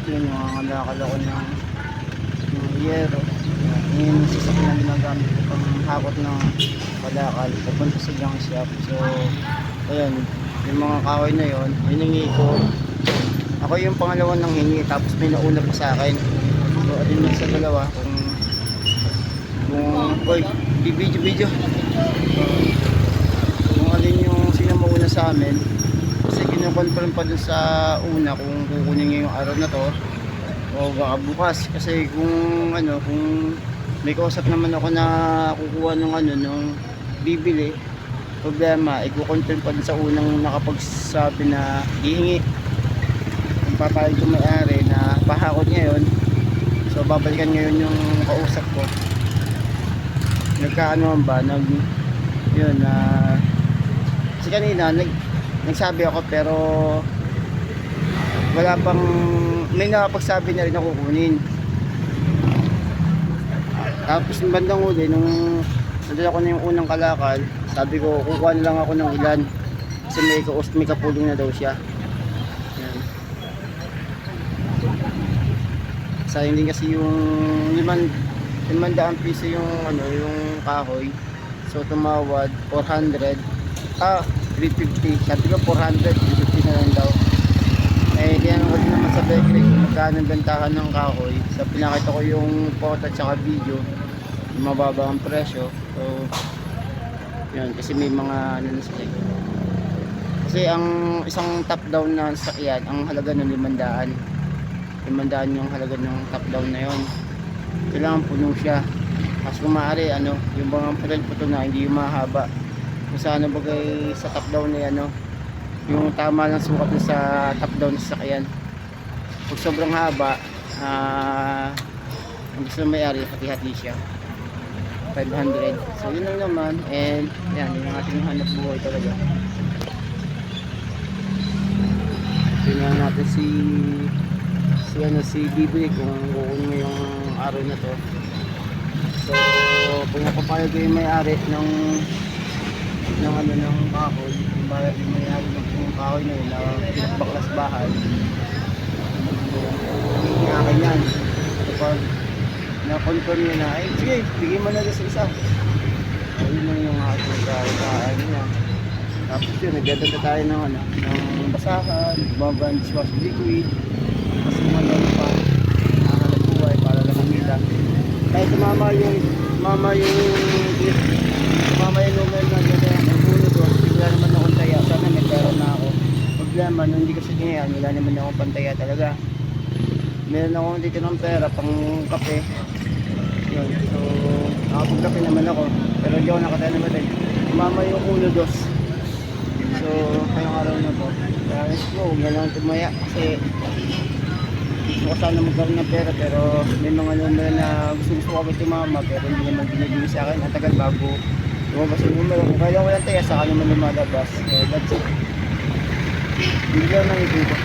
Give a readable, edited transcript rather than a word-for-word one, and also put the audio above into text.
Yun, nangangalakal ako ng yero. Yun yung sasakyan na ginagamit ko pang hakot ng kalakal papunta sa junk shop. So ayun, yung mga kahoy na yun, hiningi ko. Ako yung pangalawa ng hingi, tapos may nauna pa sa akin. So alin lang sa dalawa kung oy, video kung alin yung sino mauna sa amin, kasi kinukonfirm pa dun sa una kung kukunin niya yung araw na to o baka bukas. Kasi kung may kausap naman ako na kukuha ng nung bibili, problema, i-confirm pa dun sa unang nakapagsabi na hihingi. Kung papayag yung may-ari na pahakot ngayon, so babalikan ngayon yung kausap ko. Nagkaanoan ba? Yun na kasi kanina nagsabi ako pero wala pang, may nakapagsabi na rin na kukunin. Tapos ng bandang huli nung nadala ko na yung unang kalakal, sabi ko kukuha na lang ako ng ilan kasi may kapulong na daw siya. Yan. Sayang din kasi yung 500 piso yung yung kahoy. So tumawad 400, 350. Sabi ko 400, 350 na lang daw. Eh kaya nung kasi naman sa bakery kung magkano ang bentahan ng kahoy, so pinakita ko yung photo at saka video, mababa ang presyo. So yun, kasi may mga na sila. Kasi ang isang top down na sasakyan, ang halaga ng 500 yung halaga ng top down na yon. Kailangan puno siya. Mas kung maaari yung mga pedal po na hindi yung mahaba. Kung sa bagay sa top down na yung tama lang sukat sa top down sa sasakyan. Pag sobrang haba, ang gusto na may-ari, hati-hati siya 500. So yun lang naman, and yan yung ating hanap buhay talaga. Tingnan natin si bibili kung kukunin mo yung araw na to. So kung napapayag ko yung may-ari ng kahoy, yung may-ari ng kahoy na yun na pinakbaklas bahay, hindi akin yan. Kapag na-confirm nyo na, ay sige, bigyan mo na sa isa. So yun lang yung ating kain niya. Tapos yun, nagdadala tayo ng basahan, baban, dishwash liquid, kasi magano pa hanap buhay para lang kumita. Kahit tumama yung numero na gano'n, ang puno doon, bigla naman akong taya. Sana may pera na ako. Problema, nung hindi ko sa ganyan, wala naman akong pantaya talaga. Meron akong dito ng pera pang kape. Yun, so nakapagkape naman ako, pero hindi ako nakataya naman din. Tumama yung ulo dos. So ngayong araw na to, guys ko, huwag na lang tumaya kasi gusto ko sana magkaroon ng pera, pero may mga numero na gusto ko agad tumama pero hindi naman binibigay sa akin. Ang tagal bago lumabas yung numero. Kung kailan ko lang taya, saka naman lumalabas. So that's it. Hindi lang nang ito.